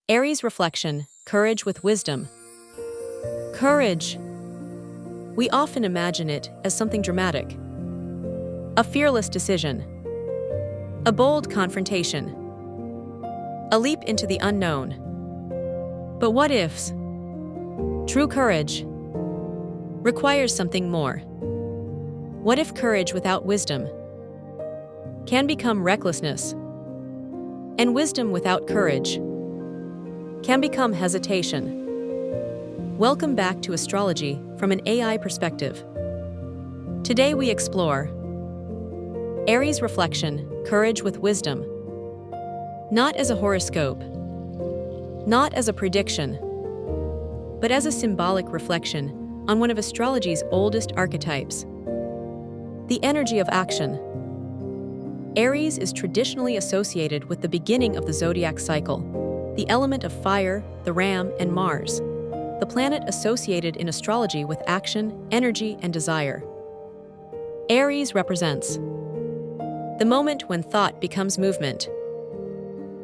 Aries Reflection, courage with wisdom. Courage. We often imagine it as something dramatic. A fearless decision. A bold confrontation. A leap into the unknown. But what ifs? True courage requires something more. What if courage without wisdom can become recklessness? And wisdom without courage can become hesitation. Welcome back to Astrology from an AI perspective. Today we explore Aries Reflection, courage with wisdom. Not as a horoscope, not as a prediction, but as a symbolic reflection on one of astrology's oldest archetypes, the energy of action. Aries is traditionally associated with the beginning of the Zodiac cycle, the element of fire, the ram, and Mars, the planet associated in astrology with action, energy, and desire. Aries represents the moment when thought becomes movement,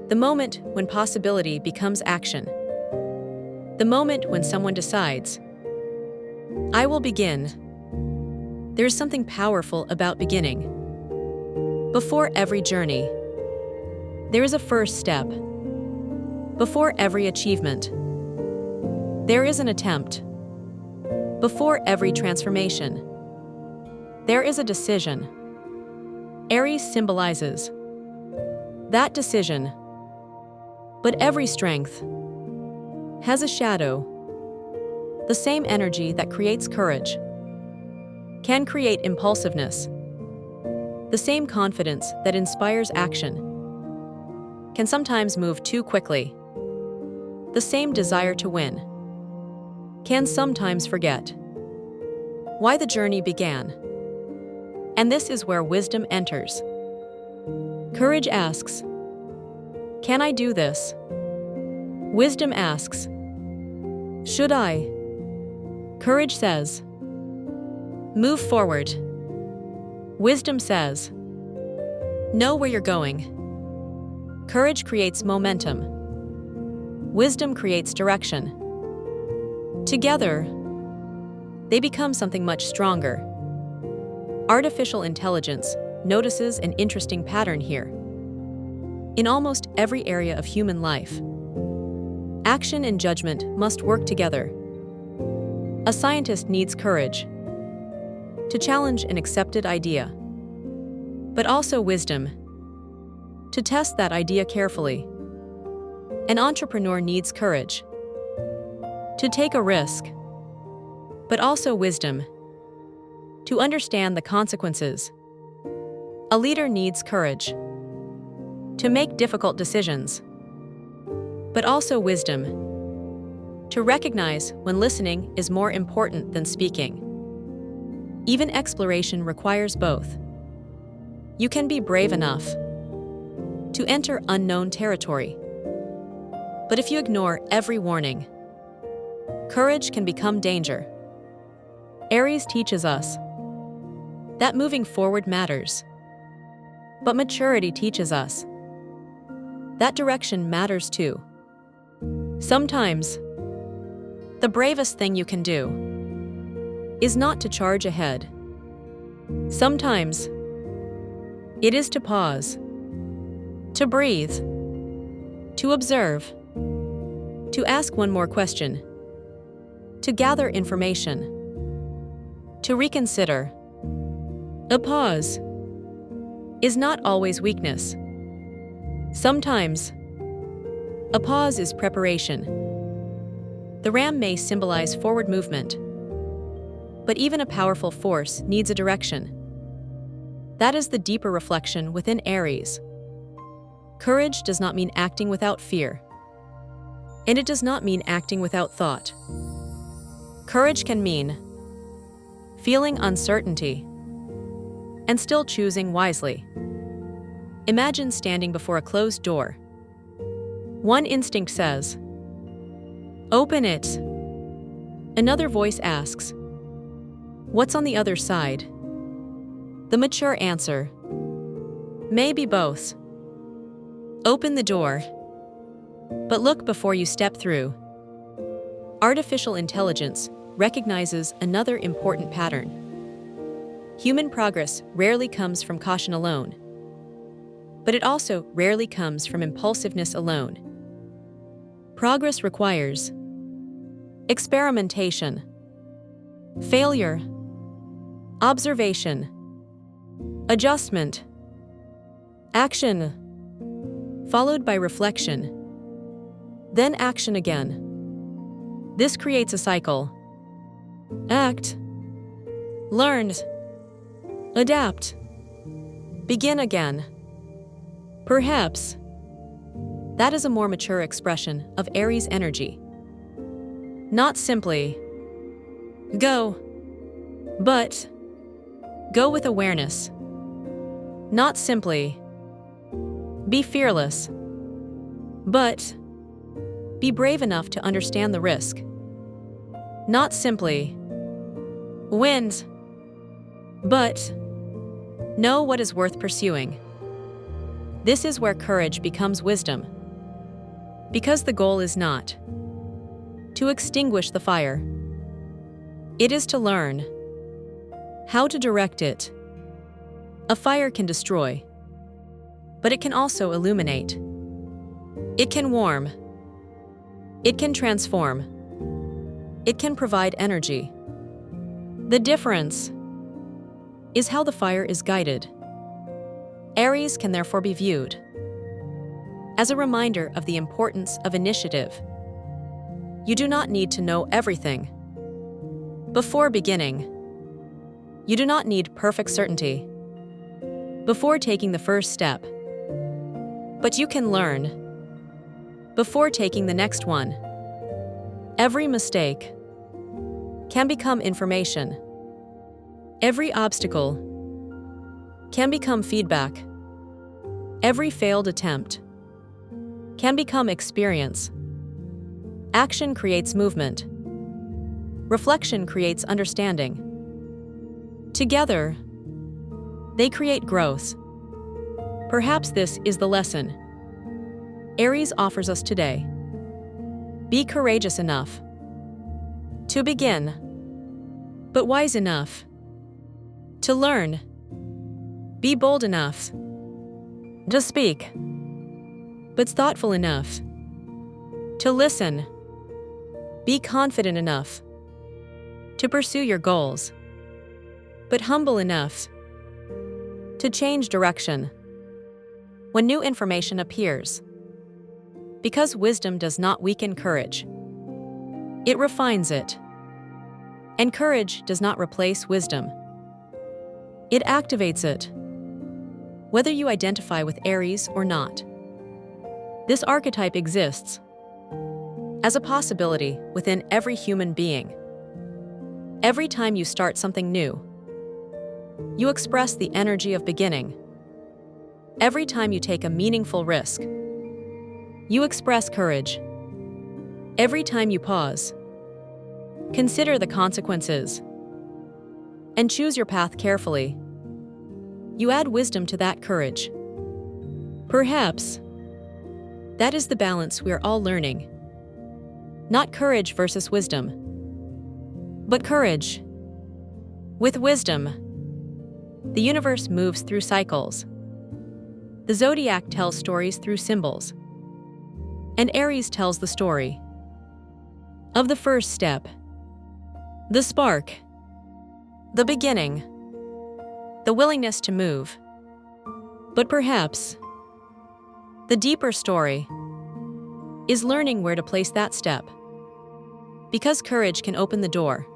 the moment when possibility becomes action, the moment when someone decides, I will begin. There is something powerful about beginning. Before every journey, there is a first step. Before every achievement, there is an attempt. Before every transformation, there is a decision. Aries symbolizes that decision. But every strength has a shadow. The same energy that creates courage can create impulsiveness. The same confidence that inspires action can sometimes move too quickly. The same desire to win can sometimes forget why the journey began. And this is where wisdom enters. Courage asks, can I do this? Wisdom asks, should I? Courage says, move forward. Wisdom says, know where you're going. Courage creates momentum. Wisdom creates direction. Together, they become something much stronger. Artificial intelligence notices an interesting pattern here. In almost every area of human life, action and judgment must work together. A scientist needs courage to challenge an accepted idea, but also wisdom to test that idea carefully. An entrepreneur needs courage to take a risk, but also wisdom to understand the consequences. A leader needs courage to make difficult decisions, but also wisdom to recognize when listening is more important than speaking. Even exploration requires both. You can be brave enough to enter unknown territory, but if you ignore every warning, courage can become danger. Aries teaches us that moving forward matters, but maturity teaches us that direction matters too. Sometimes, the bravest thing you can do is not to charge ahead. Sometimes, it is to pause, to breathe, to observe, to ask one more question, to gather information, to reconsider. A pause is not always weakness. Sometimes, a pause is preparation. The ram may symbolize forward movement, but even a powerful force needs a direction. That is the deeper reflection within Aries. Courage does not mean acting without fear, and it does not mean acting without thought. Courage can mean feeling uncertainty and still choosing wisely. Imagine standing before a closed door. One instinct says, open it. Another voice asks, what's on the other side? The mature answer, maybe both. Open the door. But look before you step through. Artificial intelligence recognizes another important pattern. Human progress rarely comes from caution alone, but it also rarely comes from impulsiveness alone. Progress requires experimentation, failure, observation, adjustment, action, followed by reflection, then action again. This creates a cycle. Act, learn, adapt, begin again. Perhaps that is a more mature expression of Aries energy. Not simply go, but go with awareness. Not simply be fearless, but be brave enough to understand the risk. Not simply win, but know what is worth pursuing. This is where courage becomes wisdom. Because the goal is not to extinguish the fire. It is to learn how to direct it. A fire can destroy, but it can also illuminate. It can warm. It can transform. It can provide energy. The difference is how the fire is guided. Aries can therefore be viewed as a reminder of the importance of initiative. You do not need to know everything before beginning. You do not need perfect certainty before taking the first step. But you can learn before taking the next one. Every mistake can become information. Every obstacle can become feedback. Every failed attempt can become experience. Action creates movement. Reflection creates understanding. Together, they create growth. Perhaps this is the lesson Aries offers us today. Be courageous enough to begin, but wise enough to learn. Be bold enough to speak, but thoughtful enough to listen. Be confident enough to pursue your goals, but humble enough to change direction when new information appears. Because wisdom does not weaken courage, it refines it. And courage does not replace wisdom, it activates it. Whether you identify with Aries or not, this archetype exists as a possibility within every human being. Every time you start something new, you express the energy of beginning. Every time you take a meaningful risk, you express courage. Every time you pause, consider the consequences, and choose your path carefully, you add wisdom to that courage. Perhaps that is the balance we are all learning. Not courage versus wisdom, but courage with wisdom. The universe moves through cycles. The Zodiac tells stories through symbols. And Aries tells the story of the first step, the spark, the beginning, the willingness to move. But perhaps the deeper story is learning where to place that step. Because courage can open the door,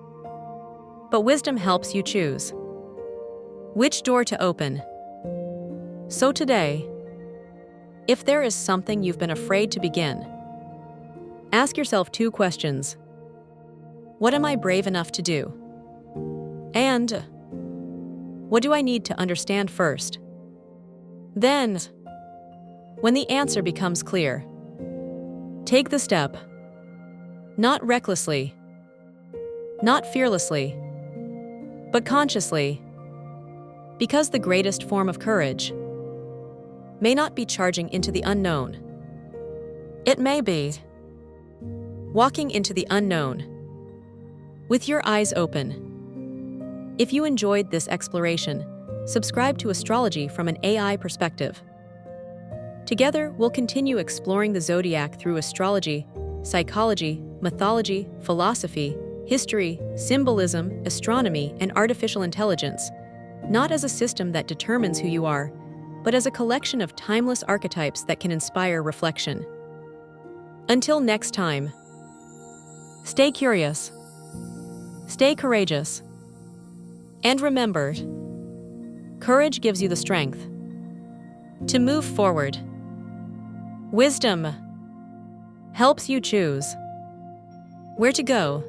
but wisdom helps you choose which door to open. So today, if there is something you've been afraid to begin, ask yourself 2 questions. What am I brave enough to do? And what do I need to understand first? Then, when the answer becomes clear, take the step. Not recklessly, not fearlessly, but consciously. Because the greatest form of courage may not be charging into the unknown. It may be walking into the unknown with your eyes open. If you enjoyed this exploration, subscribe to Astrology from an AI perspective. Together, we'll continue exploring the zodiac through astrology, psychology, mythology, philosophy, history, symbolism, astronomy, and artificial intelligence, not as a system that determines who you are, but as a collection of timeless archetypes that can inspire reflection. Until next time, stay curious, stay courageous, and remember, courage gives you the strength to move forward. Wisdom helps you choose where to go.